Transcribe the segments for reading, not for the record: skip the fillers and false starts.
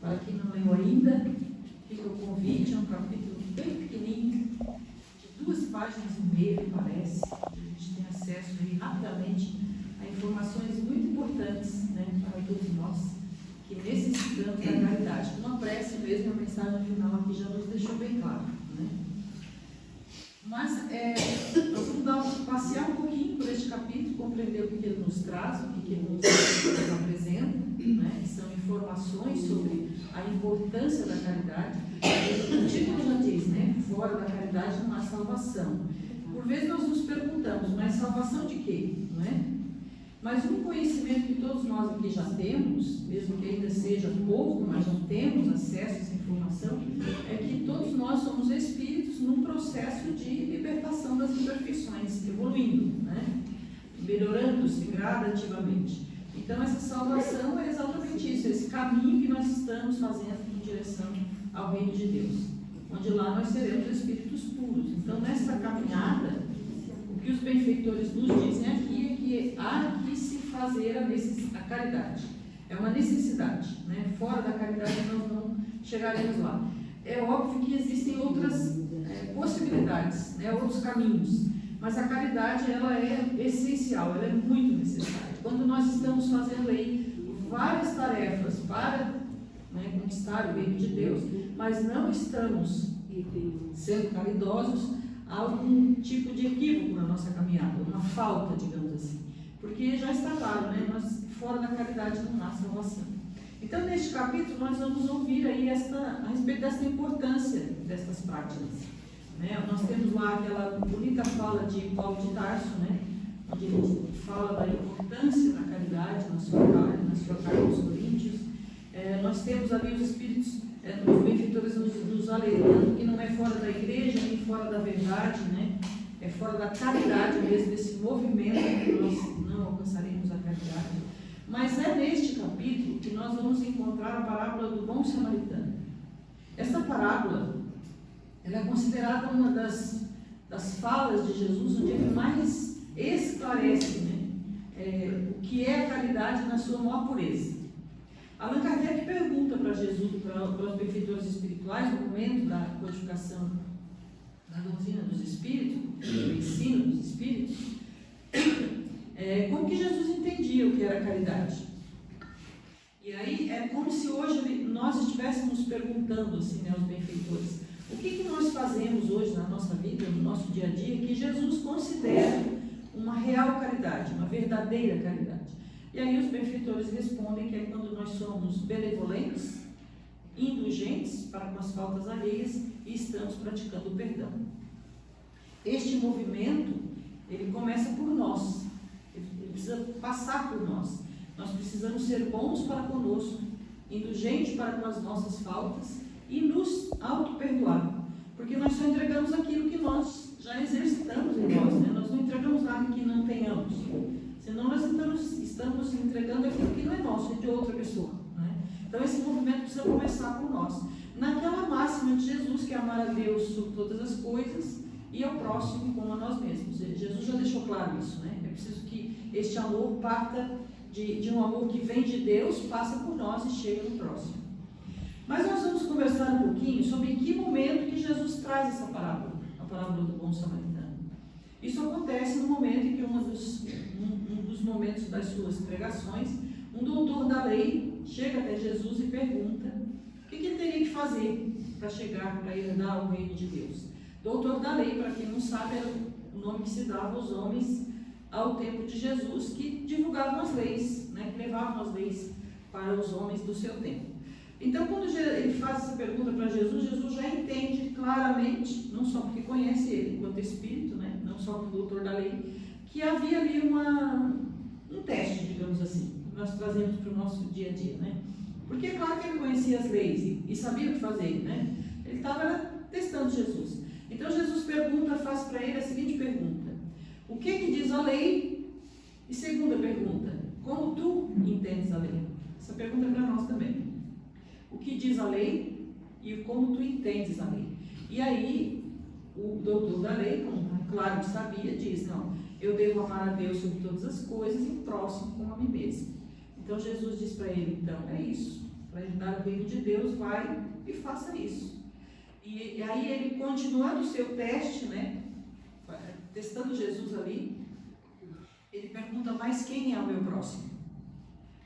Para quem não leu ainda, fica o convite, é um capítulo bem pequenininho, de 2 páginas e meia, parece. A gente tem acesso aí rapidamente a informações muito importantes, né, para todos nós que necessitamos da caridade. Uma prece mesmo, a mensagem final aqui já nos deixou bem claro, né? Mas nós vamos passear um pouquinho por este capítulo, compreender o que ele nos traz, o que ele nos apresenta, né? Que são informações sobre a importância da caridade. O título já diz, né? Fora da caridade não há salvação. Por vezes nós nos perguntamos, mas salvação de quê? Não é? Mas um conhecimento que todos nós aqui já temos, mesmo que ainda seja pouco, mas já temos acesso a essa informação, é que todos nós somos espíritos num processo de libertação das imperfeições, evoluindo, né? Melhorando-se gradativamente. Então essa salvação é exatamente isso, esse caminho que nós estamos fazendo em direção ao reino de Deus, onde lá nós seremos espíritos puros. Então nessa caminhada, o que os benfeitores nos dizem aqui é que há que se fazer a caridade. É uma necessidade, né? Fora da caridade nós não chegaremos lá. É óbvio que existem outras possibilidades, né? Outros caminhos, mas a caridade ela é essencial, ela é muito necessária. Quando nós estamos fazendo aí várias tarefas para, né, conquistar o reino de Deus, mas não estamos sendo caridosos, há algum tipo de equívoco na nossa caminhada, uma falta, digamos assim, porque já está claro, né? Nós, fora da caridade não há salvação. Então, neste capítulo, nós vamos ouvir aí a respeito dessa importância destas práticas, né? Nós temos lá aquela bonita fala de Paulo de Tarso, né? Onde ele fala da importância da caridade na sua carta aos Coríntios. Nós temos ali os Espíritos, os benfeitores nos alertando que não é fora da igreja, nem fora da verdade, né? É fora da caridade mesmo, desse movimento que nós não alcançaremos a caridade. Mas é neste capítulo que nós vamos encontrar a parábola do bom samaritano. Essa parábola, ela é considerada uma das falas de Jesus, onde ele mais esclarece, né? O que é a caridade na sua maior pureza. Allan Kardec pergunta para Jesus, para os benfeitores espirituais, no momento da codificação da doutrina dos espíritos, do ensino dos espíritos, como que Jesus entendia o que era caridade. E aí é como se hoje nós estivéssemos perguntando assim, né, aos benfeitores, o que nós fazemos hoje na nossa vida, no nosso dia a dia, que Jesus considera uma real caridade, uma verdadeira caridade. E aí os benfeitores respondem que é quando nós somos benevolentes, indulgentes para com as faltas alheias e estamos praticando o perdão. Este movimento, ele começa por nós, ele precisa passar por nós. Nós precisamos ser bons para conosco, indulgentes para com as nossas faltas e nos auto-perdoar, porque nós só entregamos aquilo que nós já exercitamos em nós, né? Nós não entregamos nada que não tenhamos. Senão nós estamos entregando aquilo que não é nosso, é de outra pessoa, né? Então esse movimento precisa começar por nós. Naquela máxima de Jesus, que é amar a Deus sobre todas as coisas e ao próximo como a nós mesmos. Jesus já deixou claro isso, né? É preciso que este amor parta de um amor que vem de Deus, passa por nós e chega no próximo. Mas nós vamos conversar um pouquinho sobre em que momento que Jesus traz essa parábola, a parábola do bom samaritano. Isso acontece no momento em que um dos momentos das suas pregações, um doutor da lei chega até Jesus e pergunta o que ele teria que fazer para chegar, para herdar o reino de Deus. Doutor da lei, para quem não sabe, era o nome que se dava aos homens ao tempo de Jesus, que divulgavam as leis, né, que levavam as leis para os homens do seu tempo. Então, quando ele faz essa pergunta para Jesus, Jesus já entende claramente, não só porque conhece ele enquanto espírito, né, não só como doutor da lei, que havia ali um teste, digamos assim, que nós trazemos para o nosso dia a dia, né? Porque é claro que ele conhecia as leis e sabia o que fazer, né? Ele estava testando Jesus. Então Jesus faz para ele a seguinte pergunta: o que diz a lei? E segunda pergunta: como tu entendes a lei? Essa pergunta é para nós também. O que diz a lei e como tu entendes a lei? E aí o doutor da lei, como claro que sabia, diz: não, eu devo amar a Deus sobre todas as coisas e o próximo como a mim mesmo. Então Jesus diz para ele: então é isso, para ajudar o reino de Deus, vai e faça isso. E aí ele, continuando o seu teste, né, testando Jesus ali, ele pergunta, mas quem é o meu próximo?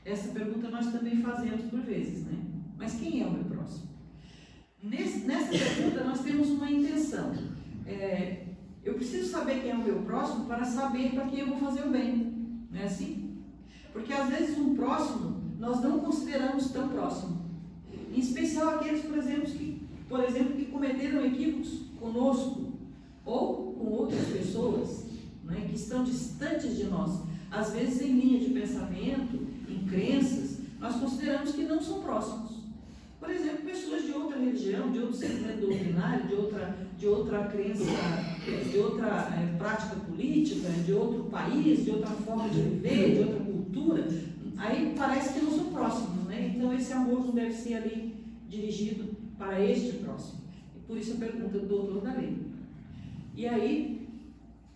Essa pergunta nós também fazemos por vezes, né? Mas quem é o meu próximo? Nessa pergunta nós temos uma intenção. Eu preciso saber quem é o meu próximo para saber para quem eu vou fazer o bem. Não é assim? Porque às vezes um próximo nós não consideramos tão próximo. Em especial aqueles, por exemplo, que cometeram equívocos conosco ou com outras pessoas, né, que estão distantes de nós. Às vezes em linha de pensamento, em crenças, nós consideramos que não são próximos. Por exemplo, pessoas de outra religião, de outro segmento doutrinário, de outra crença, de outra prática política, de outro país, de outra forma de viver, de outra cultura, aí parece que não são próximos, né? Então esse amor não deve ser ali dirigido para este próximo. E por isso a pergunta do doutor da lei. E aí,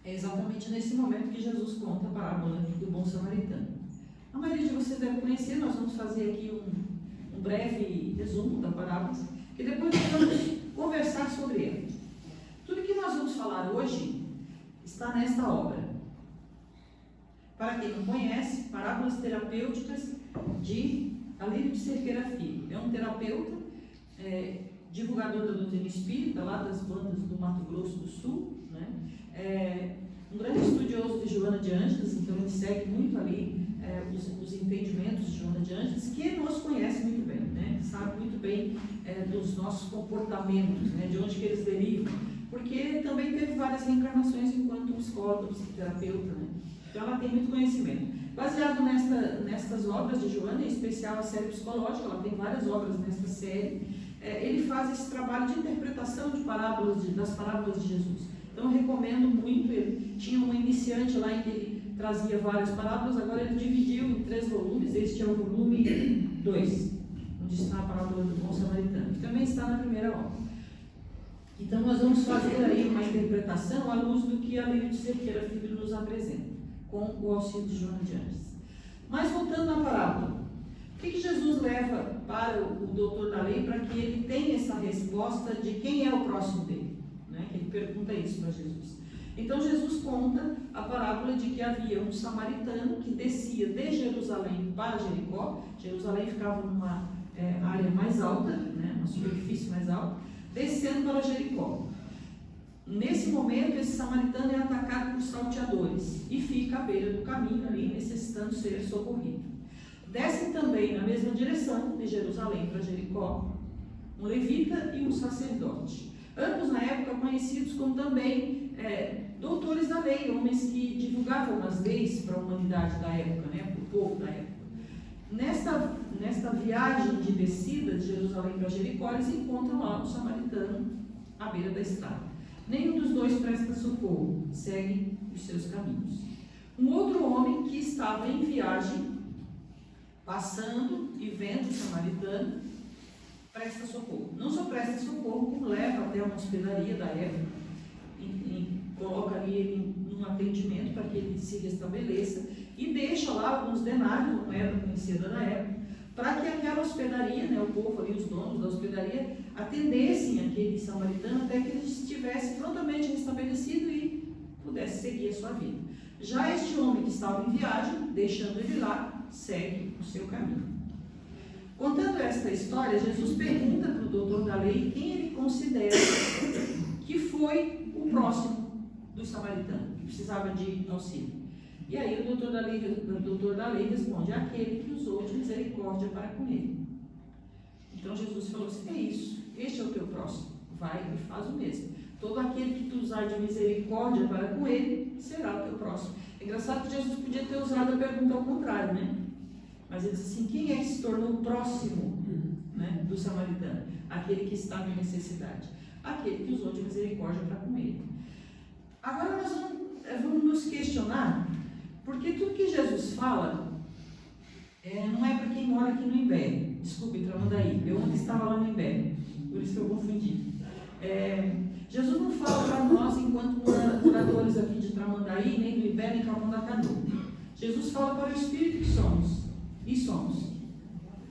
é exatamente nesse momento que Jesus conta a parábola do bom samaritano. A maioria de vocês deve conhecer, nós vamos fazer aqui um breve resumo da parábola, e depois nós vamos conversar sobre ela. Tudo que nós vamos falar hoje está nesta obra. Para quem não conhece, Parábolas Terapêuticas de Alírio de Cerqueira Filho. É um terapeuta, divulgador da doutrina espírita, lá das bandas do Mato Grosso do Sul, né? Um grande estudioso de Joana de Ângeles, então ele segue muito ali os entendimentos de Joana de Ângeles, que nos conhece muito bem, né? Sabe muito bem dos nossos comportamentos, né? De onde que eles derivam, porque ele também teve várias reencarnações enquanto psicólogo, psicoterapeuta, né? Então ela tem muito conhecimento. Baseado nestas obras de Joana, em especial a série psicológica, ela tem várias obras nesta série, ele faz esse trabalho de interpretação de das parábolas de Jesus. Então eu recomendo muito. Ele tinha um iniciante lá em que ele trazia várias parábolas, agora ele dividiu em 3 volumes, este é o volume 2, onde está a parábola do bom samaritano, que também está na primeira obra. Então nós vamos fazer aí uma interpretação à luz do que Alírio de Cerqueira Filho nos apresenta, com o auxílio de Joana de Ângeles. Mas voltando à parábola, o que Jesus leva para o doutor da lei para que ele tenha essa resposta de quem é o próximo dele? Né? Que ele pergunta isso para Jesus. Então Jesus conta a parábola de que havia um samaritano que descia de Jerusalém para Jericó. Jerusalém ficava numa área mais alta, né? Uma superfície mais alta, descendo para Jericó. Nesse momento, esse samaritano é atacado por salteadores e fica à beira do caminho ali, necessitando ser socorrido. Descem também na mesma direção, de Jerusalém para Jericó, um levita e um sacerdote. Ambos, na época, conhecidos como também doutores da lei, homens que divulgavam as leis para a humanidade da época, né, para o povo da época. Nesta viagem de descida de Jerusalém para Jericó, eles encontram lá um samaritano à beira da estrada. Nenhum dos dois presta socorro, segue os seus caminhos. Um outro homem que estava em viagem, passando e vendo o samaritano, presta socorro. Não só presta socorro, como leva até uma hospedaria da época e coloca ali ele num atendimento para que ele se restabeleça e deixa lá alguns denários, uma moeda conhecida na época, para que aquela hospedaria, né, o povo ali, os donos da hospedaria, atendessem aquele samaritano até que ele estivesse prontamente restabelecido e pudesse seguir a sua vida. Já este homem que estava em viagem, deixando ele lá, segue o seu caminho. Contando esta história, Jesus pergunta para o doutor da lei quem ele considera que foi o próximo do samaritano, que precisava de auxílio. E aí o doutor da lei responde: aquele que usou de misericórdia para com ele. Então Jesus falou assim: é isso, este é o teu próximo, vai e faz o mesmo. Todo aquele que tu usar de misericórdia para com ele, será o teu próximo. É engraçado que Jesus podia ter usado a pergunta ao contrário, né? Mas ele diz assim: quem é que se tornou próximo, né, do samaritano? Aquele que estava em necessidade, aquele que usou de misericórdia para com ele. Agora nós vamos nos questionar, porque tudo que Jesus fala não é para quem mora aqui no Imbé. Desculpe, Tramandaí, eu ontem estava lá no Imbé, por isso que eu confundi. Jesus não fala para nós enquanto moradores aqui de Tramandaí, nem do Imbé, nem Capão da Canoa. Jesus fala para o Espírito que somos, e somos.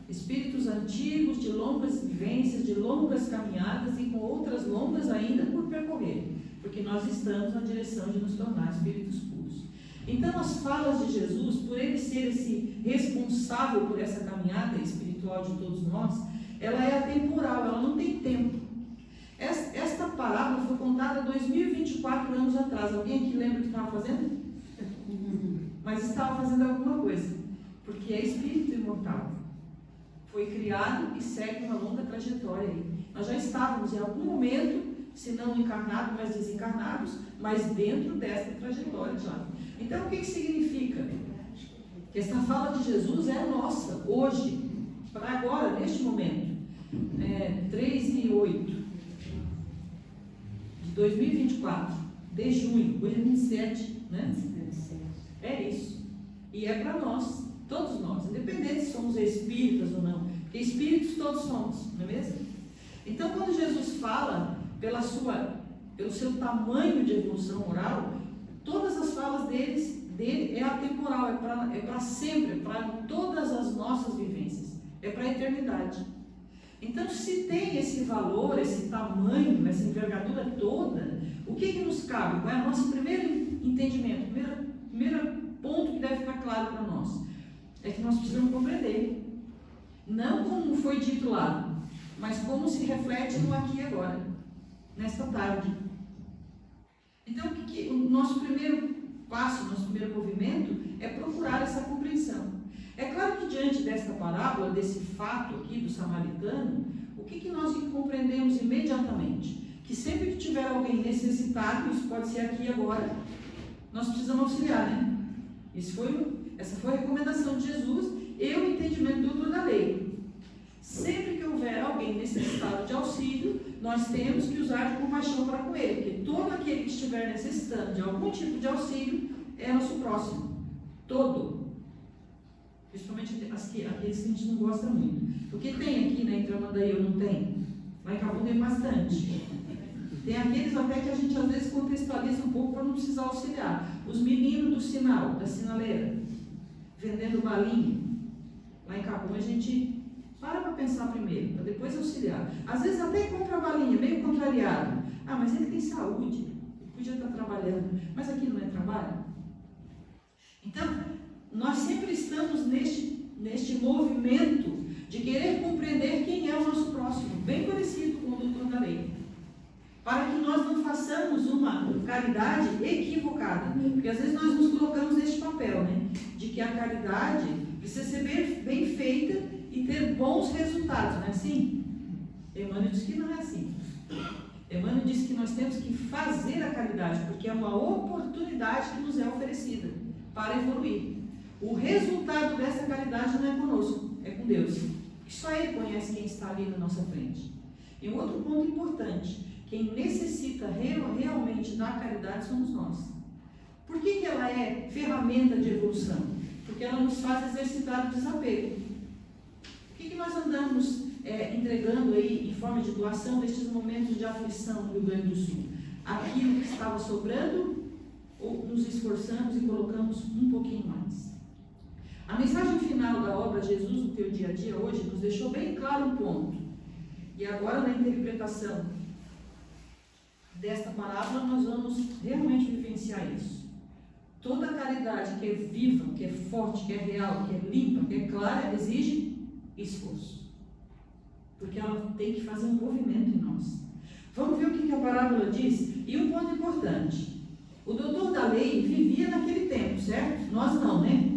Espíritos antigos, de longas vivências, de longas caminhadas e com outras longas ainda por percorrer, porque nós estamos na direção de nos tornar espíritos puros. Então, as falas de Jesus, por ele ser esse responsável por essa caminhada espiritual de todos nós, ela é atemporal, ela não tem tempo. Esta parábola foi contada 2024 anos atrás. Alguém aqui lembra o que estava fazendo? Mas estava fazendo alguma coisa, porque é espírito imortal. Foi criado e segue uma longa trajetória aí. Nós já estávamos em algum momento, se não encarnados, mas desencarnados, mas dentro desta trajetória já. Então, o que significa? Que essa fala de Jesus é nossa, hoje, para agora, neste momento. 3/8 de 2024, de junho, hoje é 27, né? É isso. E é para nós, todos nós, independente se somos espíritas ou não, porque espíritos todos somos, não é mesmo? Então, quando Jesus fala pelo seu tamanho de evolução moral, todas as falas dele é atemporal, é para sempre, é para todas as nossas vivências, é para a eternidade. Então, se tem esse valor, esse tamanho, essa envergadura toda, o que nos cabe? Qual é o nosso primeiro entendimento, primeiro ponto que deve ficar claro para nós? É que nós precisamos compreender, não como foi dito lá, mas como se reflete no aqui e agora, nesta tarde. Então, o nosso primeiro passo, nosso primeiro movimento é procurar essa compreensão. É claro que diante desta parábola, desse fato aqui do samaritano, o que nós compreendemos imediatamente? Que sempre que tiver alguém necessitado, isso pode ser aqui e agora, nós precisamos auxiliar, né? Essa foi a recomendação de Jesus e o entendimento do doutor da lei. Sempre que houver alguém necessitado de auxílio, nós temos que usar de compaixão para com ele, porque todo aquele que estiver necessitando de algum tipo de auxílio é nosso próximo. Todo. Principalmente aqueles que a gente não gosta muito. Porque tem aqui, né, em Tramandaí eu não tenho. Lá em Cabum tem bastante. Tem aqueles até que a gente às vezes contextualiza um pouco para não precisar auxiliar. Os meninos do sinal, da sinaleira, vendendo balinha. Lá em Cabum a gente para pensar primeiro, para depois auxiliar. Às vezes até compra a balinha, meio contrariado. Ah, mas ele tem saúde, ele podia estar trabalhando. Mas aqui não é trabalho? Então, nós sempre estamos neste movimento de querer compreender quem é o nosso próximo, bem parecido com o doutor da lei, para que nós não façamos uma caridade equivocada, porque às vezes nós nos colocamos neste papel, né, de que a caridade precisa ser bem feita e ter bons resultados, não é assim? Emmanuel diz que não é assim. Emmanuel diz que nós temos que fazer a caridade, porque é uma oportunidade que nos é oferecida para evoluir. O resultado dessa caridade não é conosco, é com Deus. E só Ele conhece quem está ali na nossa frente. E um outro ponto importante, quem necessita realmente da caridade somos nós. Por que ela é ferramenta de evolução? Porque ela nos faz exercitar o desapego. O que nós andamos entregando aí em forma de doação nestes momentos de aflição no Rio Grande do Sul? Aquilo que estava sobrando ou nos esforçamos e colocamos um pouquinho mais? A mensagem final da obra Jesus no teu dia a dia hoje nos deixou bem claro um ponto. E agora na interpretação desta parábola nós vamos realmente vivenciar isso. Toda caridade que é viva, que é forte, que é real, que é limpa, que é clara, exige esforço. Porque ela tem que fazer um movimento em nós. Vamos ver o que a parábola diz? E um ponto importante. O doutor da lei vivia naquele tempo, certo? Nós não, né?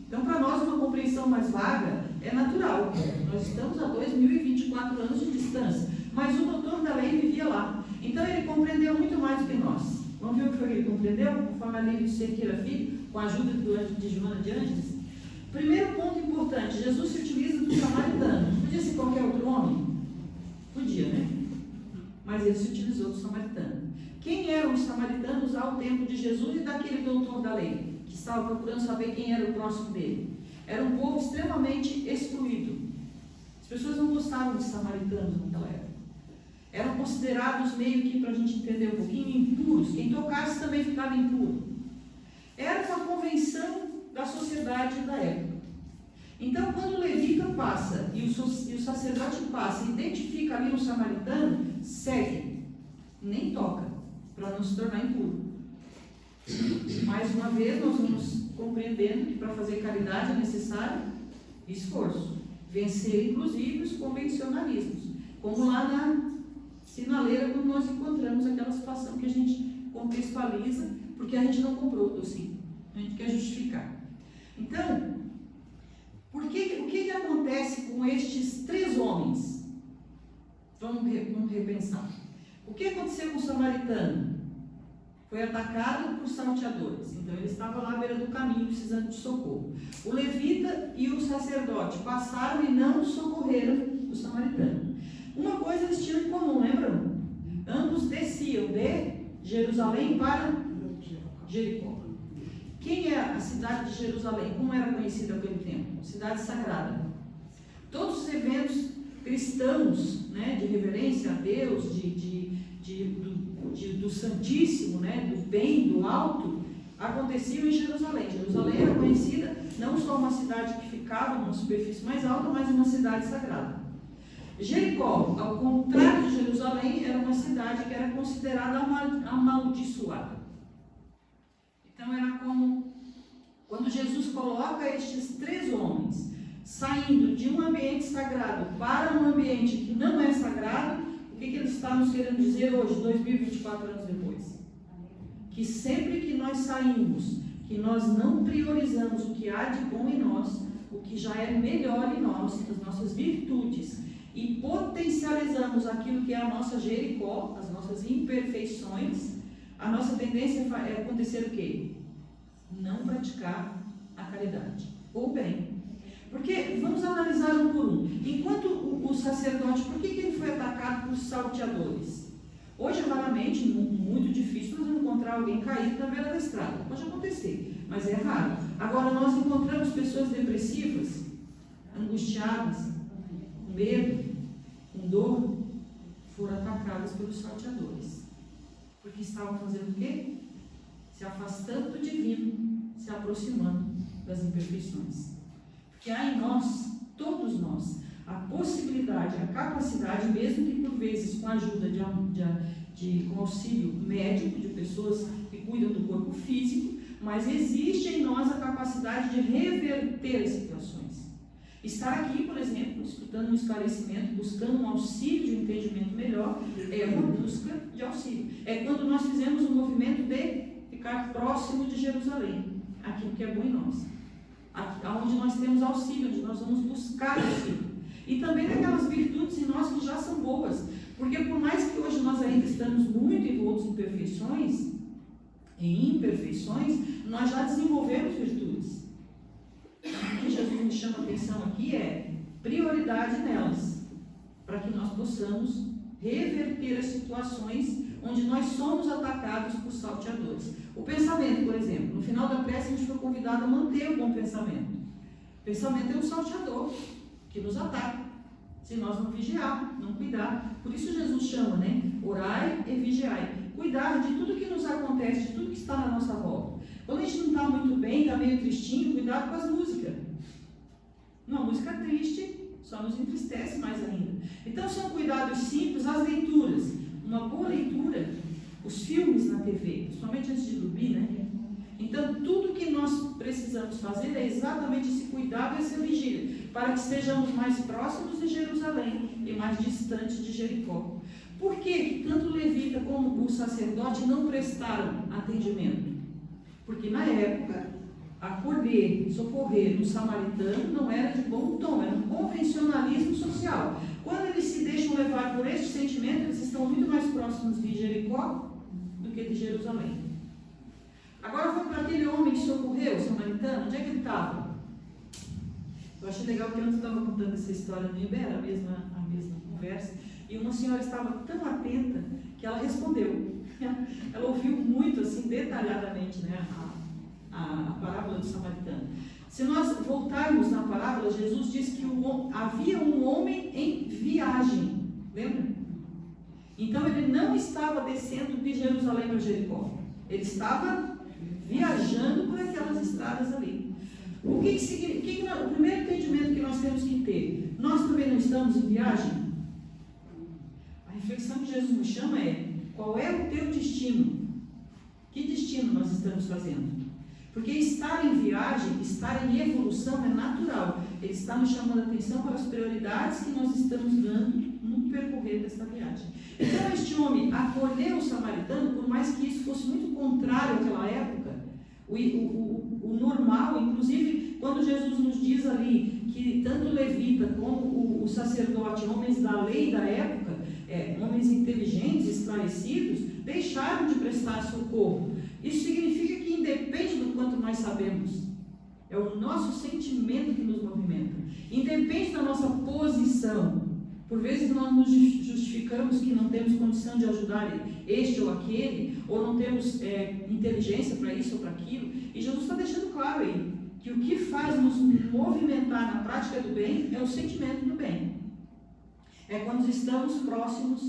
Então, para nós, uma compreensão mais vaga é natural. Nós estamos a 2024 anos de distância. Mas o doutor da lei vivia lá. Então, ele compreendeu muito mais do que nós. Vamos ver o que foi que ele compreendeu? Conforme a lei de Cerqueira Filho, com a ajuda de Joana de Ângeles. Primeiro ponto importante, Jesus se utiliza do samaritano. Podia ser qualquer outro homem? Podia, né? Mas ele se utilizou do samaritano. Quem eram os samaritanos ao tempo de Jesus e daquele doutor da lei, que estava procurando saber quem era o próximo dele? Era um povo extremamente excluído. As pessoas não gostavam de samaritanos naquela época. Eram considerados meio que, para a gente entender um pouquinho, impuros. Quem tocasse também ficava impuro. Era uma convenção da sociedade da época. Então, quando o levita passa e o sacerdote passa e identifica ali um samaritano, segue, nem toca, para não se tornar impuro. Mais uma vez, nós vamos compreendendo que para fazer caridade é necessário esforço, vencer inclusive os convencionalismos, como lá na sinaleira, quando nós encontramos aquela situação que a gente contextualiza, porque a gente não comprou o docinho, a gente quer justificar. Então, o que acontece com estes 3 homens? Vamos repensar. O que aconteceu com o samaritano? Foi atacado por salteadores, então ele estava lá à beira do caminho precisando de socorro. O levita e o sacerdote passaram e não socorreram o samaritano. Uma coisa eles tinham em comum, lembram? Ambos desciam de Jerusalém para Jericó. Quem é a cidade de Jerusalém? Como era conhecida naquele tempo? Cidade sagrada. Todos os eventos cristãos, né, de reverência a Deus, do Santíssimo, né, do bem, do alto, aconteciam em Jerusalém. Jerusalém era conhecida não só uma cidade que ficava numa superfície mais alta, mas uma cidade sagrada. Jericó, ao contrário de Jerusalém, era uma cidade que era considerada amaldiçoada. Então era como quando Jesus coloca estes 3 homens saindo de um ambiente sagrado para um ambiente que não é sagrado. O que ele está nos querendo dizer hoje, 2024 anos depois? Que sempre que nós saímos, que nós não priorizamos o que há de bom em nós, o que já é melhor em nós, as nossas virtudes, e potencializamos aquilo que é a nossa Jericó, as nossas imperfeições, a nossa tendência é acontecer o quê? Não praticar a caridade, ou bem. Porque, vamos analisar um por um. Enquanto o sacerdote, por que ele foi atacado por salteadores? Hoje, raramente, muito difícil nós encontrar alguém caído na beira da estrada. Pode acontecer, mas é raro. Agora, nós encontramos pessoas depressivas, angustiadas, com medo, com dor, foram atacadas pelos salteadores. Porque estavam fazendo o quê? Se afastando do divino, se aproximando das imperfeições. Que há em nós, todos nós, a possibilidade, a capacidade, mesmo que por vezes com a ajuda com auxílio médico de pessoas que cuidam do corpo físico, mas existe em nós a capacidade de reverter as situações. Estar aqui, por exemplo, escutando um esclarecimento, buscando um auxílio de um entendimento melhor, é uma busca de auxílio. É quando nós fizemos um movimento de ficar próximo de Jerusalém, aquilo que é bom em nós. Onde nós temos auxílio, onde nós vamos buscar auxílio. E também daquelas virtudes em nós que já são boas. Porque por mais que hoje nós ainda estamos muito envoltos em imperfeições, nós já desenvolvemos virtudes. O que Jesus me chama a atenção aqui é prioridade nelas, para que nós possamos reverter as situações onde nós somos atacados por salteadores. O pensamento, por exemplo, no final da prece a gente foi convidado a manter o bom pensamento. O pensamento é um salteador que nos ataca, se nós não vigiar, não cuidar. Por isso Jesus chama, né? Orai e vigiai. Cuidar de tudo que nos acontece, de tudo que está na nossa volta. Quando a gente não está muito bem, está meio tristinho, cuidado com as músicas. Uma música triste só nos entristece mais ainda. Então são cuidados simples, as leituras. Uma boa leitura, os filmes na TV, principalmente antes de dormir, né? Então, tudo que nós precisamos fazer é exatamente esse cuidado e essa vigília, para que estejamos mais próximos de Jerusalém e mais distantes de Jericó. Por que tanto o levita como o sacerdote não prestaram atendimento? Porque na época, socorrer um samaritano não era de bom tom, era um convencionalismo social. Quando eles se deixam levar por este sentimento, eles estão muito mais próximos de Jericó do que de Jerusalém. Agora vamos para aquele homem que socorreu o samaritano. Onde é que ele estava? Eu achei legal que antes eu estava contando essa história no Ibera, a mesma conversa, e uma senhora estava tão atenta que ela respondeu. Ela ouviu muito, assim, detalhadamente, né, a parábola do samaritano. Se nós voltarmos na parábola, Jesus diz que havia um homem em viagem, lembra? Então ele não estava descendo de Jerusalém para Jericó, ele estava viajando por aquelas estradas ali. O primeiro entendimento que nós temos que ter? Nós também não estamos em viagem? A reflexão que Jesus nos chama é: qual é o teu destino? Que destino nós estamos fazendo? Porque estar em viagem, estar em evolução é natural. Ele está nos chamando a atenção para as prioridades que nós estamos dando no percorrer desta viagem. Então este homem acolheu o samaritano, por mais que isso fosse muito contrário àquela época. O normal, inclusive quando Jesus nos diz ali que tanto o levita como o sacerdote, homens da lei da época, homens inteligentes, esclarecidos, deixaram de prestar socorro. Isso significa que independe do quanto nós sabemos, é o nosso sentimento que nos movimenta, independe da nossa posição. Por vezes nós nos justificamos que não temos condição de ajudar este ou aquele, ou não temos inteligência para isso ou para aquilo, e Jesus está deixando claro aí, que o que faz nos movimentar na prática do bem é o sentimento do bem. É quando estamos próximos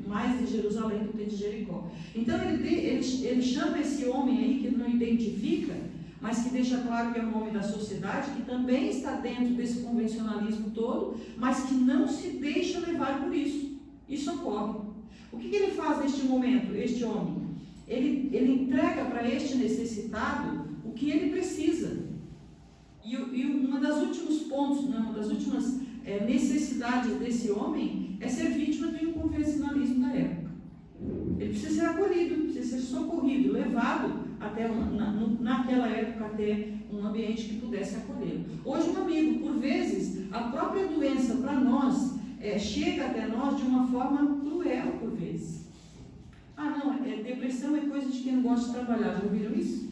mais de Jerusalém do que de Jericó. Então ele chama esse homem aí que não identifica, mas que deixa claro que é um homem da sociedade, que também está dentro desse convencionalismo todo, mas que não se deixa levar por isso. Isso ocorre. O que ele faz neste momento, este homem? Ele entrega para este necessitado o que ele precisa. E uma das últimos pontos, uma das últimas necessidades desse homem é ser vítima do inconvencionalismo da época. Ele precisa ser acolhido, precisa ser socorrido, levado até naquela época até um ambiente que pudesse acolhê-lo. Hoje, um amigo, por vezes, a própria doença para nós chega até nós de uma forma cruel, por vezes. Depressão é coisa de quem não gosta de trabalhar. Já ouviram isso?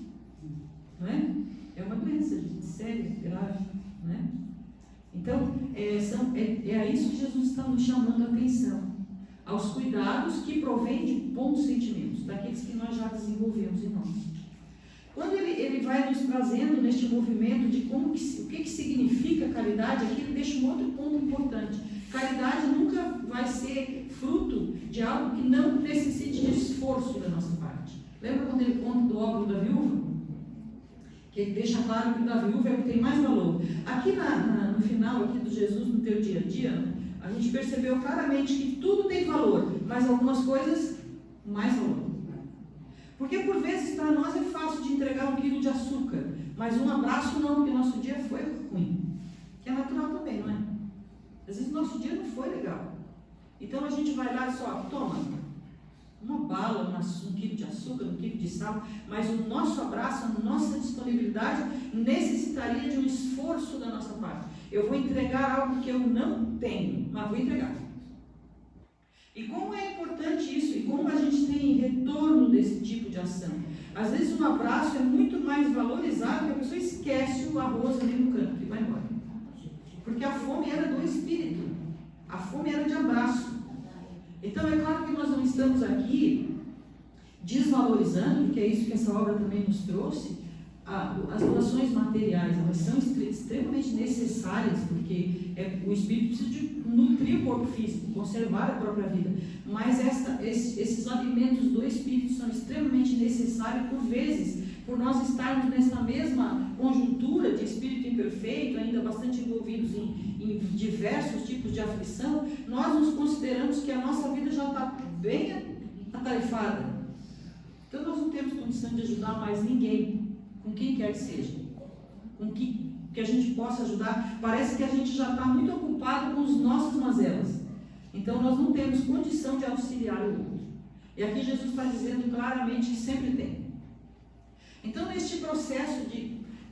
Não é? É uma doença, gente, séria, grave, né? Então, é a isso que Jesus está nos chamando a atenção, aos cuidados que provêm de bons sentimentos, daqueles que nós já desenvolvemos em nós. Quando ele vai nos trazendo neste movimento de o que significa caridade, aqui ele deixa um outro ponto importante. Caridade nunca vai ser fruto de algo que não necessite de esforço da nossa parte. Lembra quando ele conta do óbolo da viúva? Que ele deixa claro que o da viúva é o que tem mais valor. Aqui no final aqui do Jesus no teu dia a dia, a gente percebeu claramente que tudo tem valor, mas algumas coisas mais valor. Porque por vezes para nós é fácil de entregar 1 quilo de açúcar, mas um abraço não, porque o nosso dia foi ruim. Que é natural também, não é? Às vezes o nosso dia não foi legal. Então a gente vai lá e só toma uma bala, 1 quilo de açúcar, 1 quilo de sal, mas o nosso abraço, a nossa disponibilidade necessitaria de um esforço da nossa parte. Eu vou entregar algo que eu não tenho, mas vou entregar. E como é importante isso, e como a gente tem retorno desse tipo de ação. Às vezes um abraço é muito mais valorizado, que a pessoa esquece o arroz ali no canto e vai embora. Porque a fome era do espírito, a fome era de abraço. Então é claro que nós não estamos aqui desvalorizando, porque é isso que essa obra também nos trouxe, as doações materiais. Elas são extremamente necessárias, porque o espírito precisa de nutrir o corpo físico, conservar a própria vida. Mas esses alimentos do espírito são extremamente necessários, por vezes, por nós estarmos nessa mesma conjuntura de espírito imperfeito, ainda bastante envolvidos em diversos tipos de aflição. Nós nos consideramos que a nossa vida já está bem atarefada. Então nós não temos condição de ajudar mais ninguém, com quem quer que seja, com que a gente possa ajudar. Parece que a gente já está muito ocupado com as nossas mazelas, então nós não temos condição de auxiliar o outro. E aqui Jesus está dizendo claramente que sempre tem. Então neste processo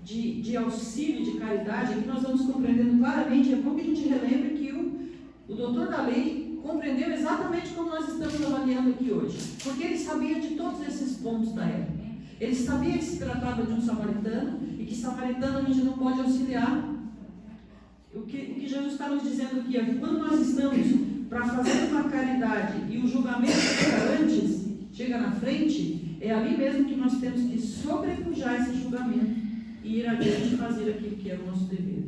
de auxílio, de caridade, aqui nós vamos compreendendo claramente. É bom que a gente relembre que o doutor da lei compreendeu exatamente como nós estamos avaliando aqui hoje, porque ele sabia de todos esses pontos da época. Ele sabia que se tratava de um samaritano, e que samaritano a gente não pode auxiliar. O que Jesus está nos dizendo aqui é que quando nós estamos para fazer uma caridade e o julgamento chega na frente, é ali mesmo que nós temos que sobrepujar esse julgamento e ir adiante e fazer aquilo que é o nosso dever.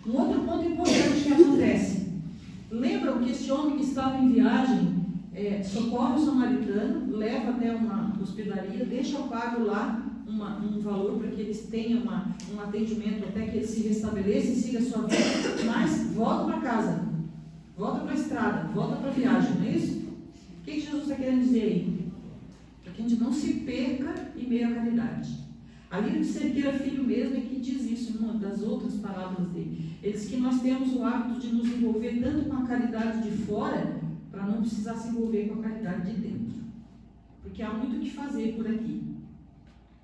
Um outro ponto importante que acontece: lembram que este homem que estava em viagem socorre o samaritano, leva até uma hospedaria, deixa pago lá um valor para que eles tenham um atendimento até que eles se restabeleçam e sigam a sua vida, mas volta para casa, volta para a estrada, volta para a viagem, não é isso? O que Jesus está querendo dizer aí? Para que a gente não se perca em meio à caridade. Ali no Cerqueira Filho mesmo é que diz isso, numa das outras palavras dele. Ele diz que nós temos o hábito de nos envolver tanto com a caridade de fora, para não precisar se envolver com a caridade de dentro. Porque há muito o que fazer por aqui.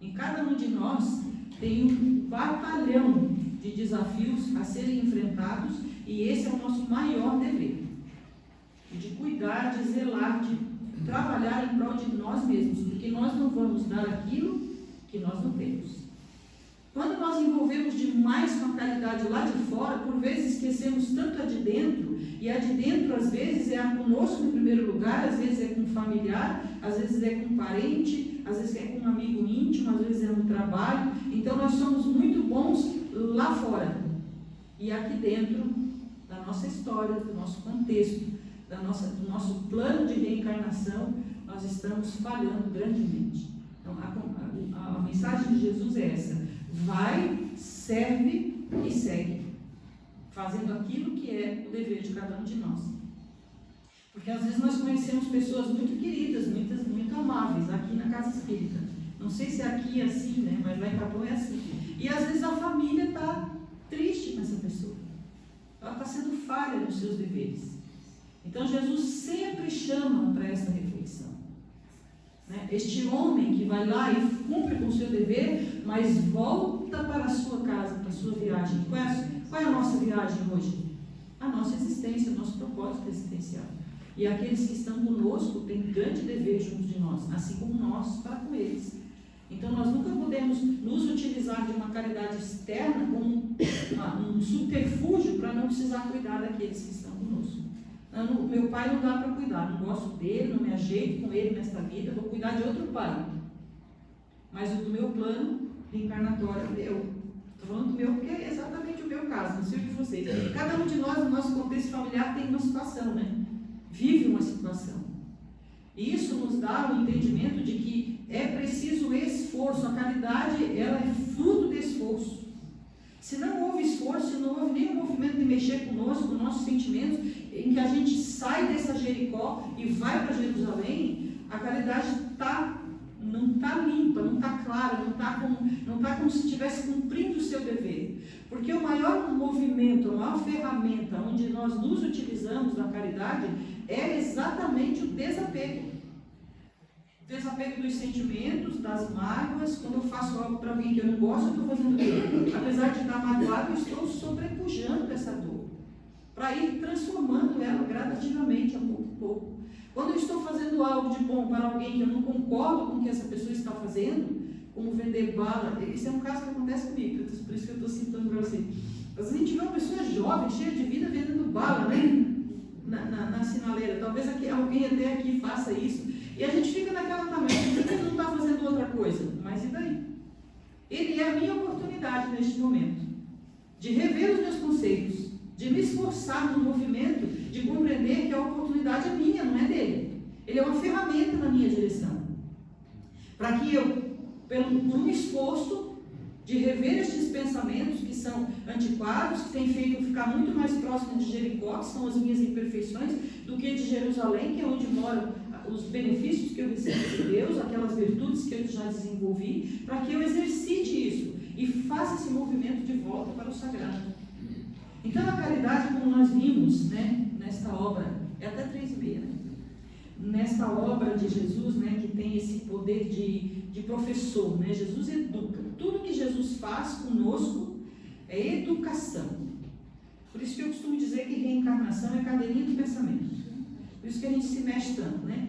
Em cada um de nós tem um batalhão de desafios a serem enfrentados, e esse é o nosso maior dever. De cuidar, de zelar, de trabalhar em prol de nós mesmos, porque nós não vamos dar aquilo que nós não temos. Quando nós envolvemos demais com a caridade lá de fora, por vezes esquecemos tanto a de dentro, e a de dentro às vezes é a conosco em primeiro lugar, às vezes é com um familiar, às vezes é com um parente, às vezes é com um amigo íntimo, às vezes é no trabalho. Então nós somos muito bons lá fora, e aqui dentro da nossa história, do nosso contexto, do nosso plano de reencarnação, nós estamos falhando grandemente. Então a mensagem de Jesus é essa: vai, serve e segue, fazendo aquilo que é o dever de cada um de nós. Porque às vezes nós conhecemos pessoas muito queridas, muito amáveis aqui na Casa Espírita. Não sei se aqui é assim, né? Mas lá em Capão é assim. E às vezes a família está triste com essa pessoa. Ela está sendo falha nos seus deveres. Então Jesus sempre chama para essa reflexão. Este homem que vai lá e cumpre com o seu dever, mas volta para a sua casa, para a sua viagem. Qual é a nossa viagem hoje? A nossa existência, o nosso propósito existencial. E aqueles que estão conosco têm grande dever junto de nós, assim como nós para com eles. Então nós nunca podemos nos utilizar de uma caridade externa como um subterfúgio para não precisar cuidar daqueles que estão conosco. Meu pai não dá para cuidar, não gosto dele, não me ajeito com ele nesta vida, vou cuidar de outro pai. Mas o do meu plano reencarnatório é meu. Estou falando do meu porque é exatamente o meu caso, não sei o de vocês. Cada um de nós, no nosso contexto familiar, tem uma situação, né? Vive uma situação. E isso nos dá o entendimento de que é preciso esforço. A caridade, ela é fruto de esforço. Se não houve esforço, se não houve nenhum movimento de mexer conosco, com nossos sentimentos, em que a gente sai dessa Jericó e vai para Jerusalém, a caridade não está limpa, não está clara, não está como se estivesse cumprindo o seu dever. Porque o maior movimento, a maior ferramenta onde nós nos utilizamos da caridade é exatamente o desapego. Desapego dos sentimentos, das mágoas. Quando eu faço algo para alguém que eu não gosto, eu estou fazendo dor. Apesar de estar magoado, eu estou sobrepujando essa dor, para ir transformando ela gradativamente, a pouco a pouco. Quando eu estou fazendo algo de bom para alguém que eu não concordo com o que essa pessoa está fazendo, como vender bala, esse é um caso que acontece comigo, por isso que eu estou citando para você. Às vezes a gente vê uma pessoa jovem, cheia de vida, vendendo bala, né? Na sinaleira. Talvez alguém até aqui faça isso. E a gente fica naquela também, porque ele não está fazendo outra coisa. Mas e daí? Ele é a minha oportunidade neste momento de rever os meus conceitos, de me esforçar no movimento, de compreender que a oportunidade é minha, não é dele. Ele é uma ferramenta na minha direção. Para que eu, por um esforço de rever estes pensamentos que são antiquados, que têm feito eu ficar muito mais próximo de Jericó, que são as minhas imperfeições, do que de Jerusalém, que é onde moram os benefícios que eu recebo de Deus, aquelas virtudes que eu já desenvolvi, para que eu exercite isso e faça esse movimento de volta para o sagrado. Então a caridade, como nós vimos, né, nesta obra, é até 3:30, né? Nesta obra de Jesus, né, que tem esse poder de professor, né? Jesus educa. Tudo que Jesus faz conosco é educação. Por isso que eu costumo dizer que reencarnação é cadeirinha do pensamento. Por isso que a gente se mexe tanto, né?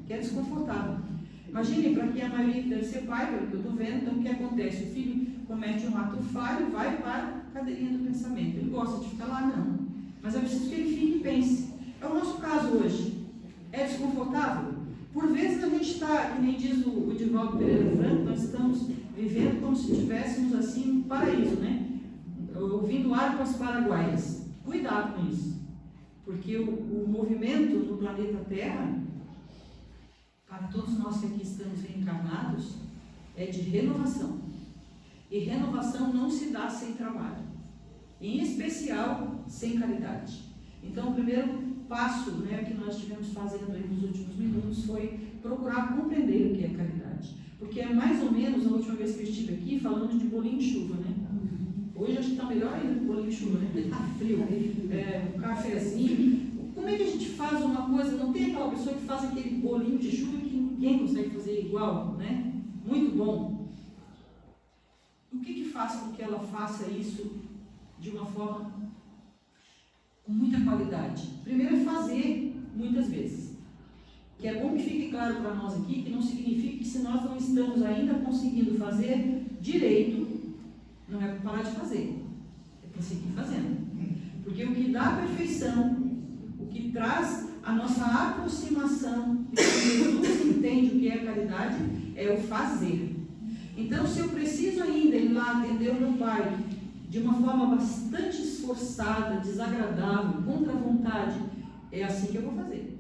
Que é desconfortável. Imagine, para quem a maioria deve ser pai, pelo que eu estou vendo, então o que acontece? O filho comete um ato falho, vai para a cadeirinha do pensamento. Ele gosta de ficar lá, não. Mas é preciso que ele fique e pense. É o nosso caso hoje. É desconfortável? Por vezes a gente está, que nem diz o Divaldo Pereira Franco, nós estamos vivendo como se estivéssemos assim um paraíso, né? Ouvindo harpas paraguaias. Cuidado com isso. Porque o movimento no planeta Terra, para todos nós que aqui estamos reencarnados, é de renovação. E renovação não se dá sem trabalho, em especial sem caridade. Então, o primeiro passo, né, que nós estivemos fazendo aí nos últimos minutos foi procurar compreender o que é caridade. Porque é mais ou menos, a última vez que eu estive aqui, falando de bolinho de chuva, né? Hoje acho que está melhor ainda que bolinho de chuva, né? Porque está frio, um cafezinho. Como é que a gente faz uma coisa? Não tem aquela pessoa que faz aquele bolinho de chuva que ninguém consegue fazer igual, né? Muito bom. O que faz com que ela faça isso de uma forma com muita qualidade? Primeiro é fazer muitas vezes. Que é bom que fique claro para nós aqui que não significa que se nós não estamos ainda conseguindo fazer direito, não é para parar de fazer, é para seguir fazendo. Porque o que dá a perfeição, o que traz a nossa aproximação, e Jesus entende o que é caridade, é o fazer. Então, se eu preciso ainda ir lá atender o meu pai de uma forma bastante esforçada, desagradável, contra a vontade, é assim que eu vou fazer.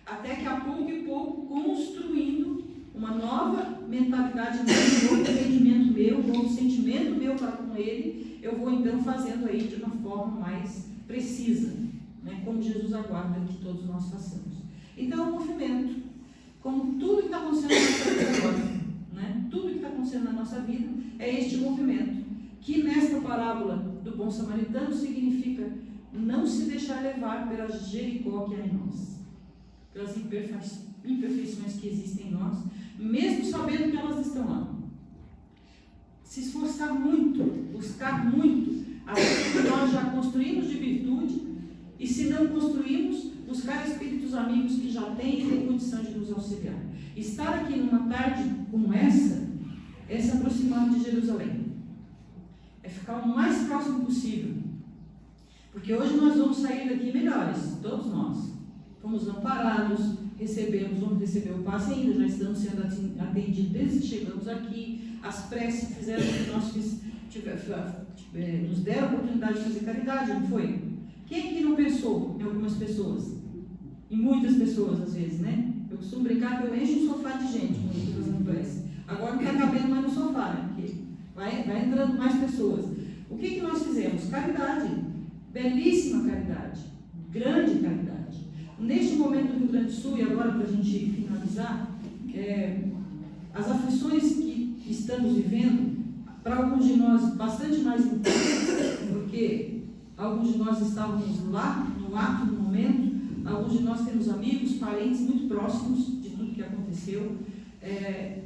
Até que a pouco e pouco, construindo uma nova mentalidade, um novo entendimento meu, um novo sentimento meu para com ele, eu vou então fazendo aí de uma forma mais precisa, né, como Jesus aguarda que todos nós façamos. Então, é um movimento, como tudo que está acontecendo na nossa vida agora, né, tudo que está acontecendo na nossa vida é este movimento, que nesta parábola do bom samaritano significa não se deixar levar pela Jericó que há em nós, pelas imperfeições que existem em nós, mesmo sabendo que elas estão lá. Se esforçar muito, buscar muito aquilo que nós já construímos de virtude, e se não construímos, buscar espíritos amigos que já têm e têm condição de nos auxiliar. Estar aqui numa tarde como essa é se aproximar de Jerusalém, é ficar o mais próximo possível, porque hoje nós vamos sair daqui melhores, todos nós. Fomos amparados, vamos receber o passe ainda, já estamos sendo atendidos desde que chegamos aqui. As preces fizeram que nós nos deram a oportunidade de fazer caridade, não foi? Quem que não pensou em algumas pessoas? Em muitas pessoas, às vezes, né? Eu costumo brincar que eu encho um sofá de gente quando estou fazendo prece. Agora não está cabendo mais no sofá, né? Porque vai entrando mais pessoas. O que nós fizemos? Caridade. Belíssima caridade. Grande caridade. Neste momento do Rio Grande do Sul, e agora para a gente finalizar, as aflições que estamos vivendo, para alguns de nós bastante mais intensas, porque alguns de nós estávamos lá, no ato do momento, alguns de nós temos amigos, parentes muito próximos de tudo que aconteceu,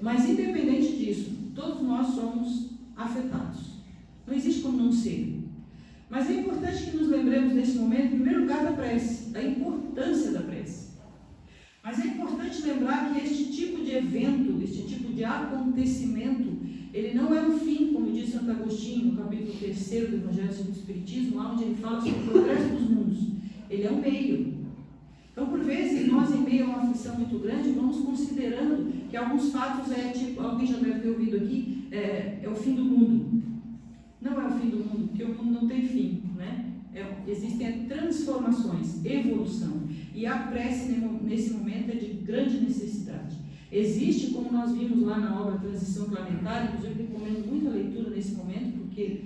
mas independente disso, todos nós somos afetados. Não existe como não ser. Mas é importante que nos lembremos nesse momento, em primeiro lugar, da prece, da importância da prece. Mas é importante lembrar que este tipo de evento, este tipo de acontecimento, ele não é o fim, como diz Santo Agostinho, no capítulo 3 do Evangelho segundo o Espiritismo, lá onde ele fala sobre o progresso dos mundos. Ele é um meio. Então, por vezes, nós, em meio a uma aflição muito grande, vamos considerando que alguns fatos tipo, alguém já deve ter ouvido aqui, é o fim do mundo. Não é o fim do mundo, porque o mundo não tem fim, né? Existem transformações, evolução. E a prece, nesse momento, é de grande necessidade. Existe, como nós vimos lá na obra Transição Planetária, inclusive eu recomendo muita leitura nesse momento, porque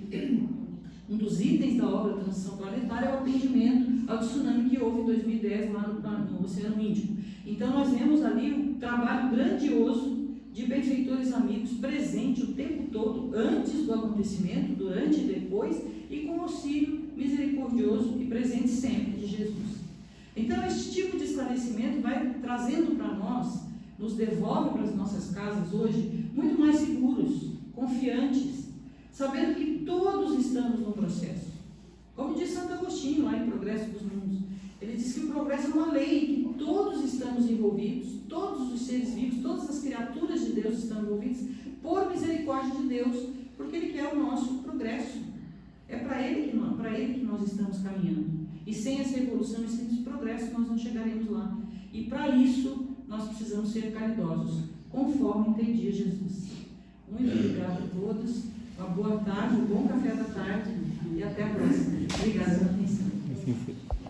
um dos itens da obra Transição Planetária é o atendimento ao tsunami que houve em 2010 lá no Oceano Índico. Então, nós vemos ali um trabalho grandioso de benfeitores amigos presente o tempo todo, antes do acontecimento, durante e depois, e com auxílio misericordioso e presente sempre de Jesus. Então, este tipo de esclarecimento vai trazendo para nós, nos devolve para as nossas casas hoje, muito mais seguros, confiantes, sabendo que todos estamos no processo. Como diz Santo Agostinho, lá em Progresso dos Mundos, ele diz que o progresso é uma lei, que todos estamos envolvidos, todos os seres vivos, todas as criaturas de Deus estão envolvidas por misericórdia de Deus, porque Ele quer o nosso progresso. É para Ele que nós estamos caminhando. E sem essa evolução e sem esse progresso, nós não chegaremos lá. E para isso, nós precisamos ser caridosos, conforme entendia Jesus. Muito obrigada a todos, uma boa tarde, um bom café da tarde e até a próxima. Obrigada pela atenção.